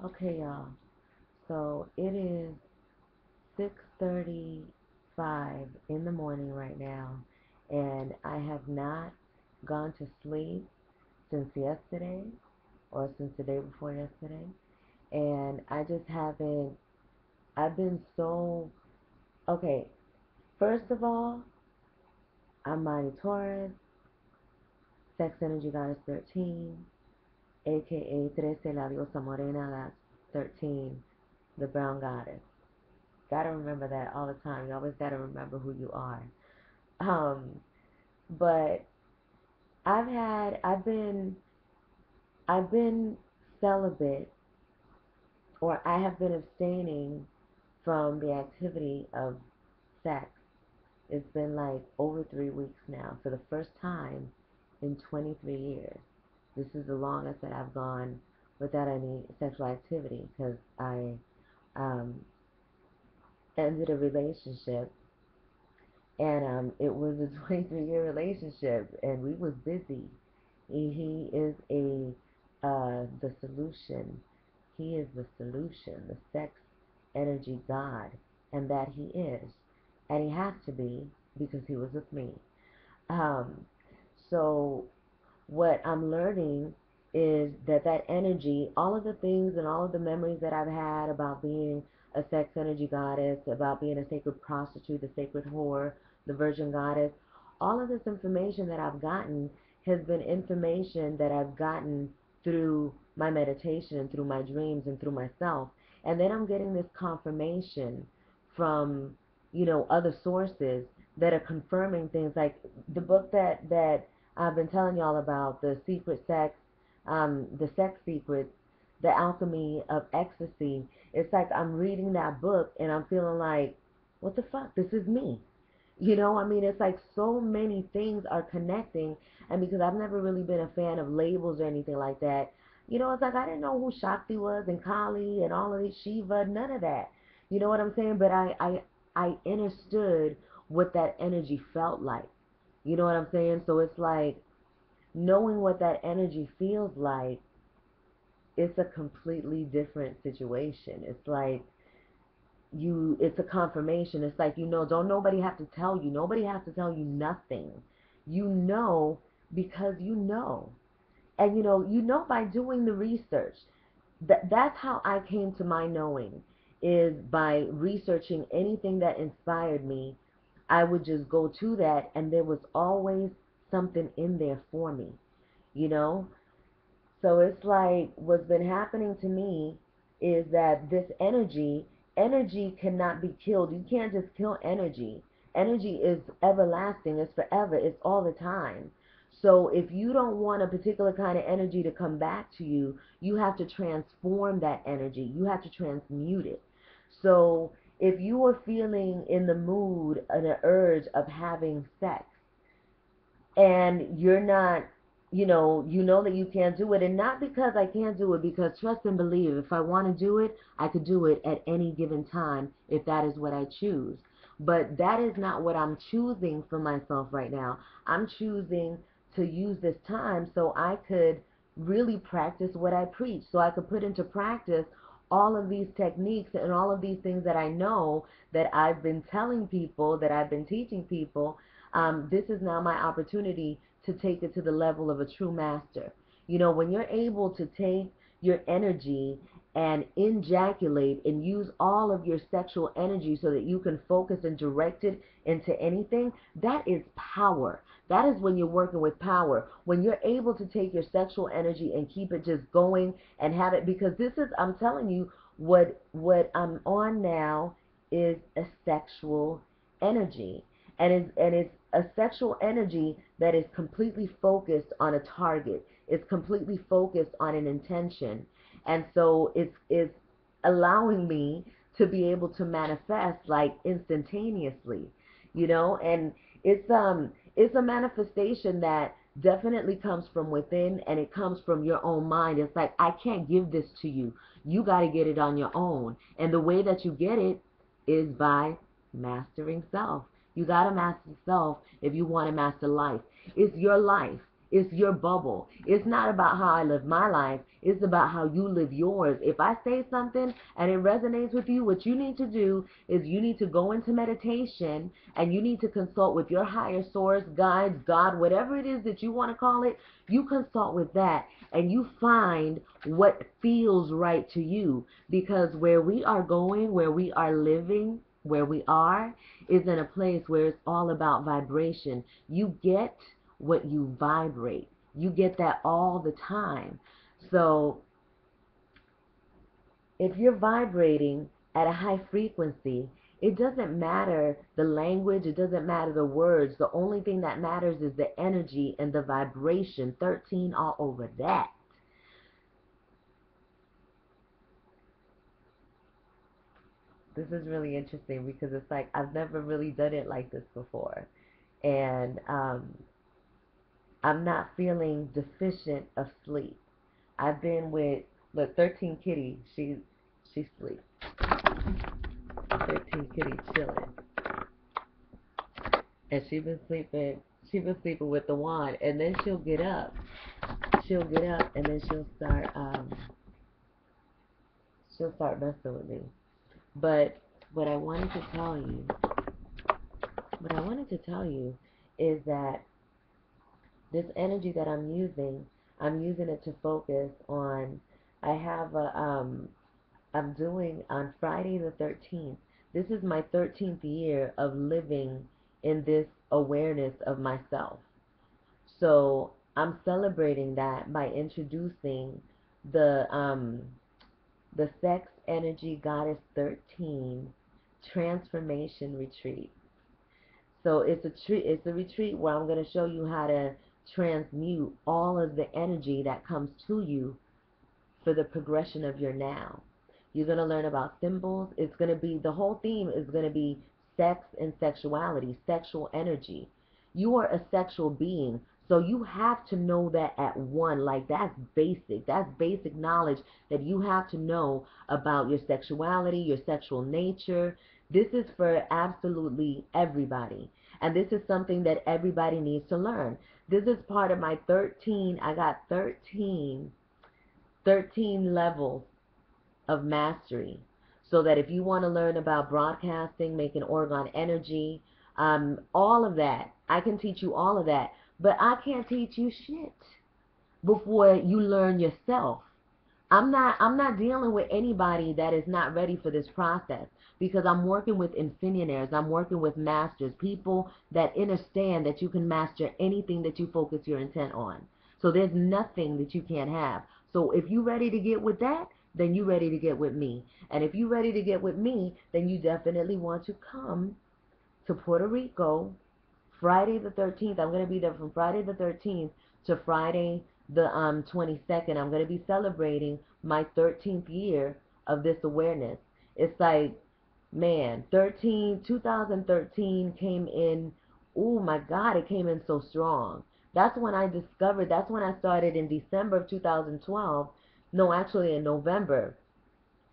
Okay, y'all. So it is 6:35 in the morning right now, and I have not gone to sleep since yesterday or since the day before yesterday. And I just haven't, I've been so, okay, first of all, I'm Mighty Taurus, Sex Energy Goddess 13, aka Trece La Diosa Morena, that's 13, the Brown Goddess. Gotta remember that all the time. You always gotta remember who you are. Um, but I've been celibate, or I have been abstaining from the activity of sex. It's been like over 3 weeks now, for the first time in 23 years. This is the longest that I've gone without any sexual activity, because I um, ended a relationship, and it was a 23-year relationship, and we was busy. He is the solution. He is the solution, the sex energy God, and that he is, and he has to be, because he was with me. Um, so what I'm learning is that that energy, all of the things and all of the memories that I've had about being a sex energy goddess, about being a sacred prostitute, the sacred whore, the virgin goddess, all of this information that I've gotten has been information that I've gotten through my meditation and through my dreams and through myself. And then I'm getting this confirmation from, other sources that are confirming things, like the book that I've been telling y'all about, the secret sex, the sex secrets, the alchemy of ecstasy. It's like I'm reading that book and I'm feeling like, what the fuck? This is me. I mean, it's like so many things are connecting. And because I've never really been a fan of labels or anything like that, it's like I didn't know who Shakti was and Kali and all of this, Shiva, none of that. You know what I'm saying? But I understood what that energy felt like. You know what I'm saying? So it's like knowing what that energy feels like, it's a completely different situation. It's like it's a confirmation. It's like, don't nobody have to tell you. Nobody has to tell you nothing. You know because you know. And you know by doing the research. That's how I came to my knowing, is by researching anything that inspired me. I would just go to that, and there was always something in there for me, you know? So it's like what's been happening to me is that this energy cannot be killed. You can't just kill energy. Energy is everlasting, it's forever, it's all the time. So if you don't want a particular kind of energy to come back to you, you have to transform that energy. You have to transmute it. So if you are feeling in the mood and an urge of having sex, and you're not, you know that you can't do it, and not because I can't do it, because trust and believe, if I want to do it, I could do it at any given time if that is what I choose. But that is not what I'm choosing for myself right now. I'm choosing to use this time so I could really practice what I preach, so I could put into practice all of these techniques and all of these things that I know, that I've been telling people, that I've been teaching people. This is now my opportunity to take it to the level of a true master. When you're able to take your energy and ejaculate and use all of your sexual energy so that you can focus and direct it into anything, that is power. That is when you're working with power. When you're able to take your sexual energy and keep it just going and have it, because this is, I'm telling you, what I'm on now is a sexual energy, and it's a sexual energy that is completely focused on a target. It's completely focused on an intention, and so it's allowing me to be able to manifest like instantaneously, and it's a manifestation that definitely comes from within, and it comes from your own mind. It's like, I can't give this to you. You got to get it on your own, and the way that you get it is by mastering self. You got to master self if you want to master life. It's your life. It's your bubble. It's not about how I live my life. It's about how you live yours. If I say something and it resonates with you, what you need to do is you need to go into meditation and you need to consult with your higher source, guides, God, whatever it is that you want to call it. You consult with that and you find what feels right to you, because where we are going, where we are living, where we are is in a place where it's all about vibration. You get what you vibrate. You get that all the time. So if you're vibrating at a high frequency, it doesn't matter the language, it doesn't matter the words. The only thing that matters is the energy and the vibration. 13 all over that. This is really interesting because it's like I've never really done it like this before. And I'm not feeling deficient of sleep. I've been with, look, 13 Kitty, she sleeps. 13 Kitty chilling. And she been sleeping with the wand, and then she'll get up. She'll get up and then she'll start messing with me. But what I wanted to tell you, what I wanted to tell you is that this energy that I'm using it to focus on. I have I'm doing on Friday the 13th. This is my 13th year of living in this awareness of myself. So I'm celebrating that by introducing the the Sex Energy Goddess 13 Transformation Retreat. So it's a retreat where I'm going to show you how to transmute all of the energy that comes to you for the progression of your now. You're going to learn about symbols. It's going to be, the whole theme is going to be sex and sexuality, sexual energy. You are a sexual being, so you have to know that at one. Like, that's basic. That's basic knowledge that you have to know about your sexuality, your sexual nature. This is for absolutely everybody. And this is something that everybody needs to learn. This is part of my 13, I got 13 levels of mastery. So that if you want to learn about broadcasting, making orgone energy, all of that, I can teach you all of that. But I can't teach you shit before you learn yourself. I'm not dealing with anybody that is not ready for this process, because I'm working with infinionaires, I'm working with masters, people that understand that you can master anything that you focus your intent on. So there's nothing that you can't have. So if you're ready to get with that, then you're ready to get with me. And if you're ready to get with me, then you definitely want to come to Puerto Rico Friday the 13th. I'm going to be there from Friday the 13th to Friday the 22nd. I'm going to be celebrating my 13th year of this awareness. It's like, man, 2013 came in, oh my God, it came in so strong. That's when I discovered, that's when I started in December of 2012. No, actually in November.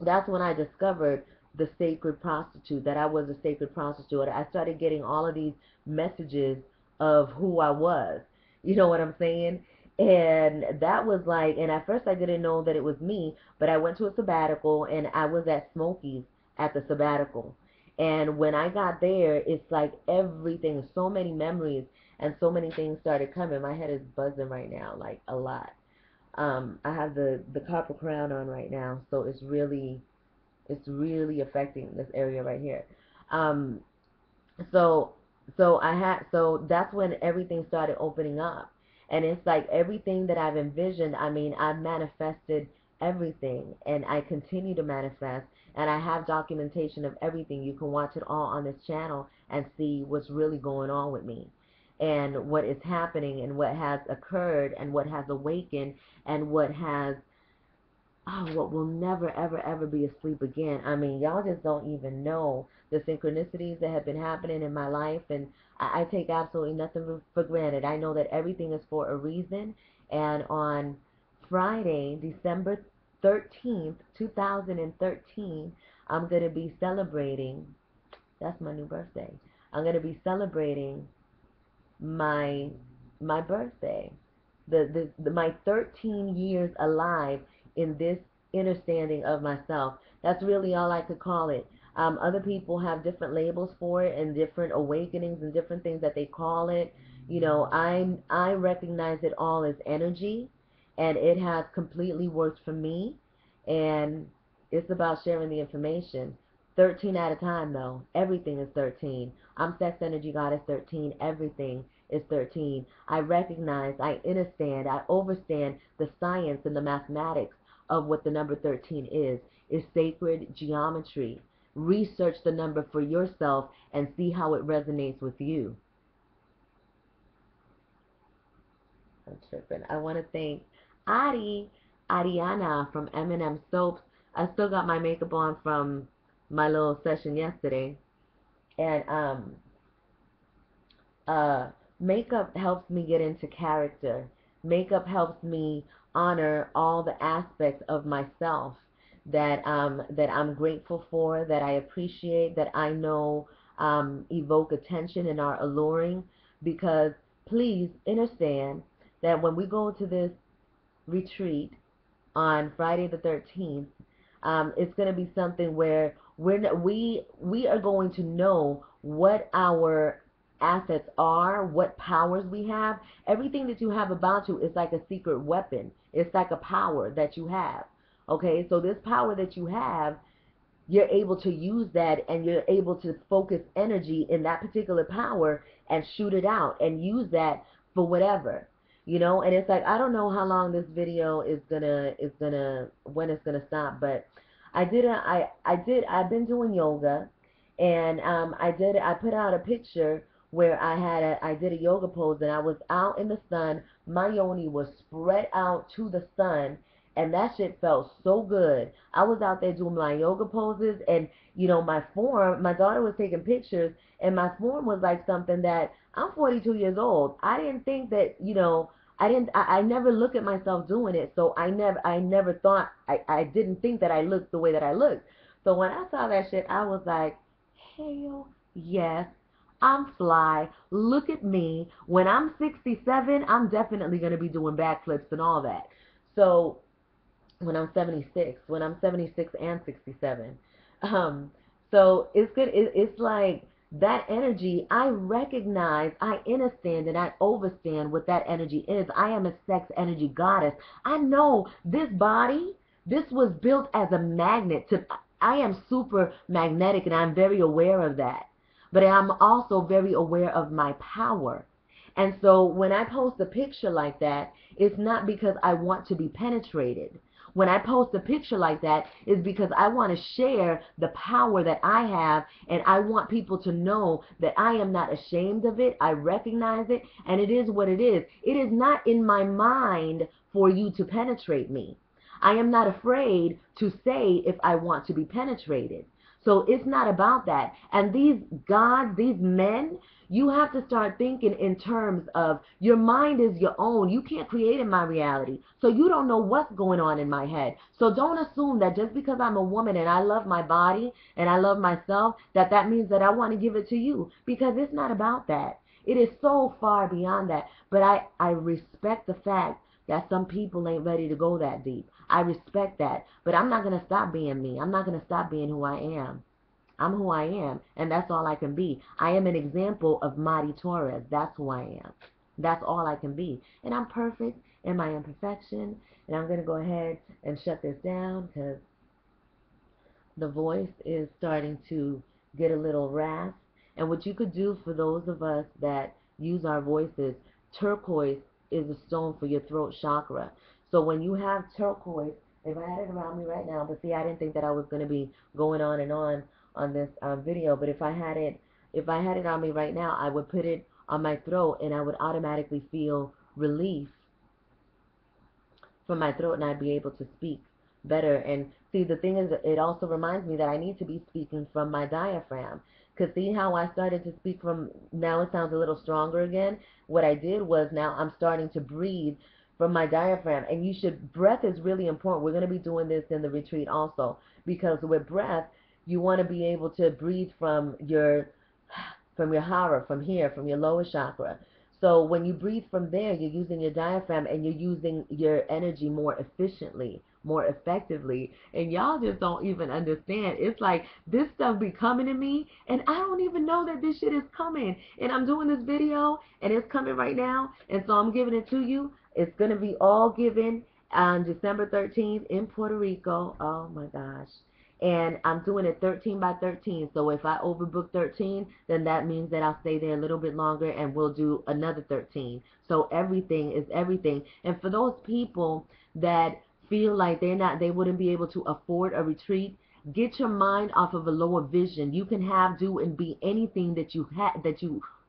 That's when I discovered the sacred prostitute, that I was a sacred prostitute. I started getting all of these messages of who I was. You know what I'm saying? And that was like, and at first I didn't know that it was me, but I went to a sabbatical and I was at Smokies at the sabbatical. And when I got there, it's like everything, so many memories and so many things started coming. My head is buzzing right now, like a lot. I have the copper crown on right now, so it's really affecting this area right here. Um, so so that's when everything started opening up, and it's like everything that I've envisioned. I mean, I've manifested everything, and I continue to manifest, and I have documentation of everything. You can watch it all on this channel and see what's really going on with me, and what is happening, and what has occurred, and what has awakened, and what will never, ever, ever be asleep again. I mean, y'all just don't even know the synchronicities that have been happening in my life, and I take absolutely nothing for granted. I know that everything is for a reason, and on Friday, December 13th, 2013, I'm going to be celebrating, that's my new birthday, I'm going to be celebrating my birthday. My 13 years alive in this understanding of myself. That's really all I could call it. Other people have different labels for it and different awakenings and different things that they call it. You know, I recognize it all as energy, and it has completely worked for me. And it's about sharing the information. 13 at a time, though. Everything is 13. I'm Sex Energy Goddess 13. Everything is 13. I recognize, I understand, I overstand the science and the mathematics of what the number 13 is. It's sacred geometry. Research the number for yourself and see how it resonates with you. I'm tripping. I want to thank Ariana from M&M Soaps. I still got my makeup on from my little session yesterday. And uh, makeup helps me get into character. Makeup helps me honor all the aspects of myself that I'm grateful for, that I appreciate, that I know evoke attention and are alluring. Because please understand that when we go to this retreat on Friday the 13th, it's going to be something where we are going to know what our assets are, what powers we have. Everything that you have about you is like a secret weapon. It's like a power that you have. Okay, so this power that you have, you're able to use that, and you're able to focus energy in that particular power and shoot it out and use that for whatever, you know. And it's like, I don't know how long this video is gonna when it's gonna stop, but I've been doing yoga, and I put out a picture where I did a yoga pose, and I was out in the sun. My yoni was spread out to the sun, and that shit felt so good. I was out there doing my yoga poses, and you know, my form, my daughter was taking pictures, and my form was like something that, I'm 42 years old. I didn't think that, you know, I never look at myself doing it, so I never thought, I didn't think that I looked the way that I looked. So when I saw that shit, I was like, hell yes, I'm fly. Look at me. When I'm 67, I'm definitely going to be doing backflips and all that. So when I'm 76 and 67. Um, so it's good. It's like that energy. I recognize, I understand, and I overstand what that energy is. I am a sex energy goddess. I know this body, this was built as a magnet to, I am super magnetic, and I'm very aware of that. But I'm also very aware of my power. And so when I post a picture like that, it's not because I want to be penetrated. When I post a picture like that, is because I want to share the power that I have, and I want people to know that I am not ashamed of it. I recognize it, and it is what it is. It is not in my mind for you to penetrate me. I am not afraid to say if I want to be penetrated. So it's not about that. And these gods, these men, you have to start thinking in terms of, your mind is your own. You can't create in my reality. So you don't know what's going on in my head. So don't assume that just because I'm a woman and I love my body and I love myself, that that means that I want to give it to you. Because it's not about that. It is so far beyond that. But I respect the fact that some people ain't ready to go that deep. I respect that. But I'm not going to stop being me. I'm not going to stop being who I am. I'm who I am, and that's all I can be. I am an example of Mari Torres. That's who I am. That's all I can be. And I'm perfect in my imperfection. And I'm going to go ahead and shut this down because the voice is starting to get a little rasp. And what you could do for those of us that use our voices, turquoise is a stone for your throat chakra. So when you have turquoise, if I had it around me right now, but see, I didn't think that I was going to be going on and on this video, but if I had it on me right now, I would put it on my throat, and I would automatically feel relief from my throat, and I'd be able to speak better. And see, the thing is, it also reminds me that I need to be speaking from my diaphragm. Because see how I started to speak from, now it sounds a little stronger again. What I did was, now I'm starting to breathe from my diaphragm. And you should, breath is really important. We're going to be doing this in the retreat also. Because with breath, you want to be able to breathe from your hara, from here, from your lower chakra. So when you breathe from there, you're using your diaphragm, and you're using your energy more efficiently, more effectively. And y'all just don't even understand. It's like this stuff be coming to me, and I don't even know that this shit is coming. And I'm doing this video, and it's coming right now, and so I'm giving it to you. It's going to be all given on December 13th in Puerto Rico. Oh my gosh. And I'm doing it 13 by 13. So if I overbook 13, then that means that I'll stay there a little bit longer and we'll do another 13. So everything is everything. And for those people that feel like they wouldn't be able to afford a retreat, get your mind off of a lower vision. You can have, do, and be anything that you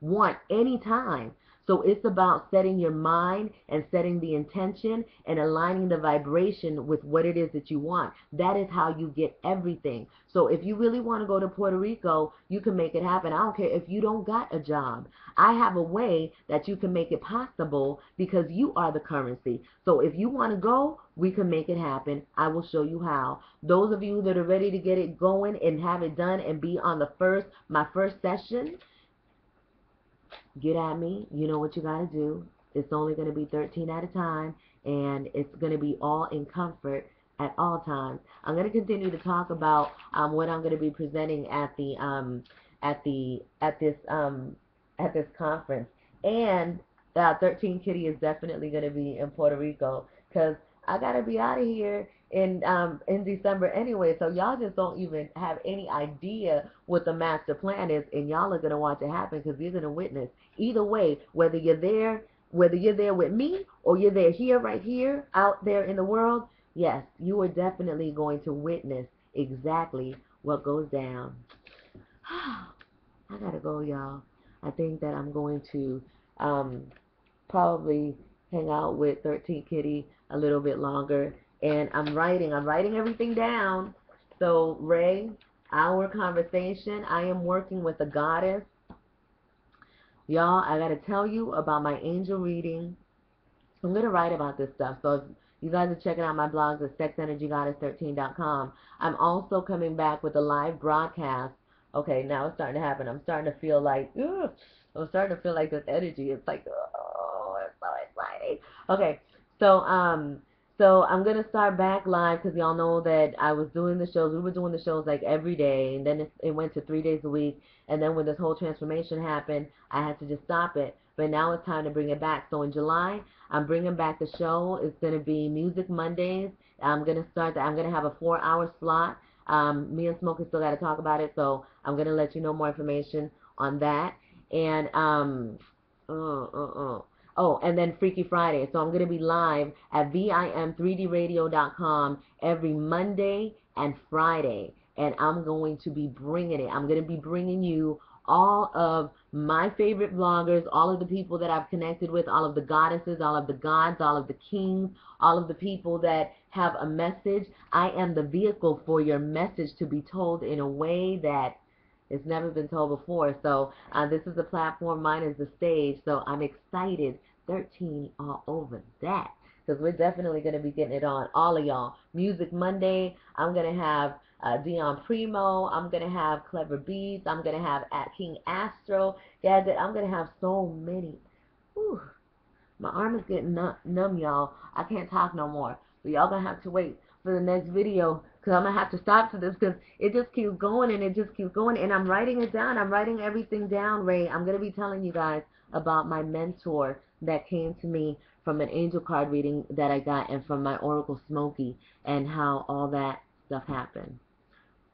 want anytime. So it's about setting your mind and setting the intention and aligning the vibration with what it is that you want. That is how you get everything. So if you really want to go to Puerto Rico, you can make it happen. I don't care if you don't got a job. I have a way that you can make it possible because you are the currency. So if you want to go, we can make it happen. I will show you how. Those of you that are ready to get it going and have it done and be on my first session, get at me. You know what you got to do. It's only going to be 13 at a time, and it's going to be all in comfort at all times. I'm going to continue to talk about what I'm going to be presenting at this conference. And 13 Kitty is definitely going to be in Puerto Rico because I got to be out of here in December anyway. So y'all just don't even have any idea what the master plan is, and y'all are going to watch it happen because you're going to witness. Either way, whether you're there with me or you're there here, right here, out there in the world, yes, you are definitely going to witness exactly what goes down. I gotta go, y'all. I think that I'm going to probably hang out with 13 Kitty a little bit longer. And I'm writing everything down. So, Ray, our conversation, I am working with a goddess. Y'all, I got to tell you about my angel reading. I'm going to write about this stuff. So if you guys are checking out my blogs at sexenergygoddess13.com. I'm also coming back with a live broadcast. Okay, now it's starting to happen. I'm starting to feel like, ugh, I'm starting to feel like this energy. It's like, oh, it's so exciting. Okay, so I'm gonna start back live because y'all know that I was doing the shows. We were doing the shows like every day, and then it went to 3 days a week. And then when this whole transformation happened, I had to just stop it. But now it's time to bring it back. So in July, I'm bringing back the show. It's gonna be Music Mondays. I'm gonna have a 4-hour slot. Me and Smokey still got to talk about it, so I'm gonna let you know more information on that. And oh, and then Freaky Friday. So I'm going to be live at VIM3DRadio.com every Monday and Friday. And I'm going to be bringing it. I'm going to be bringing you all of my favorite vloggers, all of the people that I've connected with, all of the goddesses, all of the gods, all of the kings, all of the people that have a message. I am the vehicle for your message to be told in a way that it's never been told before. So this is the platform, mine is the stage. So I'm excited. 13 all over that. Because we're definitely going to be getting it on, all of y'all. Music Monday, I'm going to have Dion Primo. I'm going to have Clever Beats. I'm going to have King Astro. Gadget. I'm going to have so many. Whew. My arm is getting numb, y'all. I can't talk no more. So y'all going to have to wait for the next video because I'm going to have to stop to this because it just keeps going and it just keeps going. And I'm writing it down. I'm writing everything down, Ray. I'm going to be telling you guys about my mentor that came to me from an angel card reading that I got and from my Oracle Smokey and how all that stuff happened.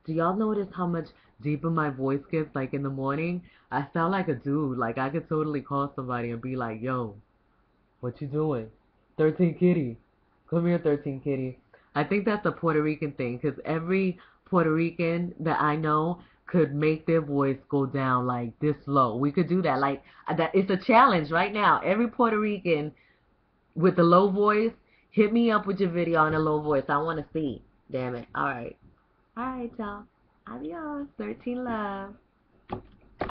Do y'all notice how much deeper my voice gets like in the morning? I sound like a dude. Like I could totally call somebody and be like, yo, what you doing? 13 Kitty. Come here, 13 Kitty. I think that's a Puerto Rican thing because every Puerto Rican that I know could make their voice go down like this low. We could do that. Like that. It's a challenge right now. Every Puerto Rican with a low voice, hit me up with your video on a low voice. I want to see. Damn it. All right. All right, y'all. Adios. 13 love.